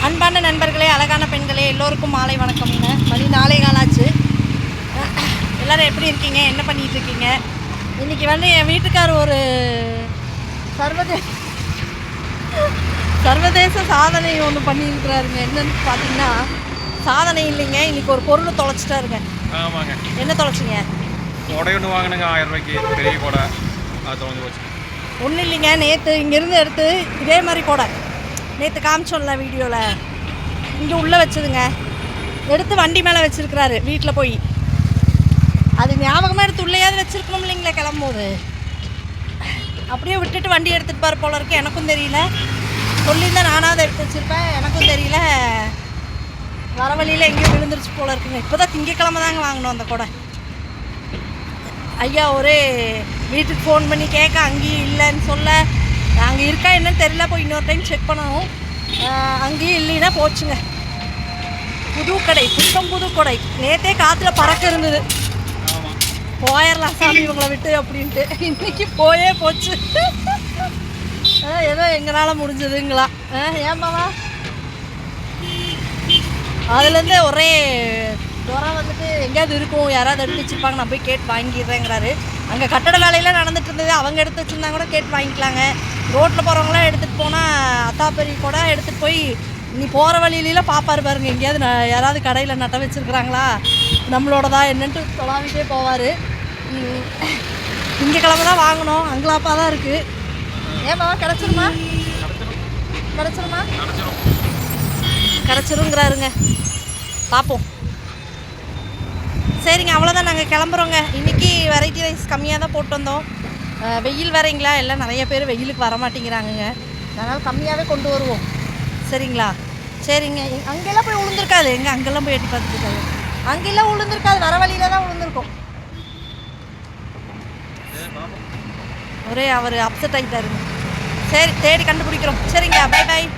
அன்பான நண்பர்களே, அழகான பெண்களே, எல்லோருக்கும் மாலை வணக்கம்ங்க. மணி 4:15 ஆச்சு. எல்லோரும் எப்படி இருக்கீங்க? என்ன பண்ணிகிட்டு இருக்கீங்க? இன்றைக்கி என் வீட்டுக்கார் ஒரு சர்வதேச சாதனை ஒன்று பண்ணியிருக்கிறாருங்க. என்னன்னு பார்த்தீங்கன்னா, சாதனை இல்லைங்க, இன்றைக்கி ஒரு பொருள் தொலைச்சிட்டாருங்க. ஆமாங்க. என்ன தொலைச்சிங்க? கொடை ஒன்று வாங்கினுங்க, 1000 ரூபாய்க்கு, பெரிய கொடை. அது தொலைஞ்சு போச்சு. ஒன்றும் இல்லைங்க, நேற்று இங்கேருந்து எடுத்து இதே மாதிரி கொடை நேற்று காமிச்சோம்ல வீடியோவில், இங்கே உள்ளே வச்சதுங்க. எடுத்து வண்டி மேலே வச்சுருக்கிறாரு வீட்டில் போய். அது ஞாபகமாக எடுத்து உள்ளேயாவது வச்சுருக்கணும் இல்லைங்களா கிளம்பும்போது. அப்படியே விட்டுட்டு வண்டி எடுத்துகிட்டு பாரு போல இருக்கு. எனக்கும் தெரியல, சொல்லியிருந்தால் நானாவது எடுத்து வச்சுருப்பேன். எனக்கும் தெரியல, வர வழியில் எங்கேயும் விழுந்துருச்சு போல இருக்குங்க. இப்போ தான் திங்கக்கிழமை தாங்க வாங்கினோம் அந்த கொடை. ஐயா ஒரே வீட்டுக்கு ஃபோன் பண்ணி கேட்க அங்கேயும் இல்லைன்னு சொல்ல, அங்கே இருக்கா என்னன்னு தெரியல, போய் இன்னொரு டைம் செக் பண்ணணும். அங்கேயும் இல்லைன்னா போச்சுங்க. புது கடை, புத்தம் புது கொடை. நேற்றே காற்றுல பறக்க இருந்தது, போயிடலாம் சாமி இவங்களை விட்டு அப்படின்ட்டு. இன்றைக்கி போயே போச்சு. ஏதோ எங்களால் முடிஞ்சதுங்களா. ஏமாவா அதுலேருந்து ஒரே துரம் எங்கேயாவது இருக்கும், யாராவது எடுத்து வச்சுருப்பாங்க, நான் போய் கேட்டு வாங்கிடுறேங்கிறாரு. அங்கே கட்டட வேலையெல்லாம் நடந்துட்டு இருந்தது, அவங்க எடுத்து வச்சுருந்தா கூட கேட்டு வாங்கிக்கலாங்க. ரோட்டில் போகிறவங்களாம் எடுத்துகிட்டு போனால் அத்தாப்பெரி கூட எடுத்துகிட்டு போய் நீ போகிற வழியிலாம் பார்ப்பாரு பாருங்க, எங்கேயாவது யாராவது கடையில் நட்ட வச்சுருக்குறாங்களா, நம்மளோடதா என்னன்ட்டு தொலாவிட்டே போவார். திங்கக்கிழமை தான் வாங்கணும், அங்கலாப்பாக தான் இருக்குது. ஏமாவா கிடச்சிருமா? கிடச்சிருங்கிறாருங்க, பார்ப்போம். சரிங்க, அவ்வளோதான், நாங்கள் கிளம்புறோங்க. இன்றைக்கி வெரைட்டி ரைஸ் கம்மியாக தான் போட்டு வந்தோம். வெயில் வரீங்களா, எல்லாம் நிறைய பேர் வெயிலுக்கு வரமாட்டேங்கிறாங்கங்க. அதனால் கம்மியாகவே கொண்டு வருவோம், சரிங்களா? சரிங்க. அங்கெல்லாம் போய் விழுந்துருக்காது, எங்கே அங்கெல்லாம் போய் எட்டி பார்த்துருக்காது, அங்கெல்லாம் விழுந்துருக்காது, வர வழியில் தான் விழுந்துருக்கோம். ஒரே அவர் அப்செட் ஆகிட்டாருங்க. சரி, தேடி கண்டுபிடிக்கிறோம். சரிங்க, பை பாய்.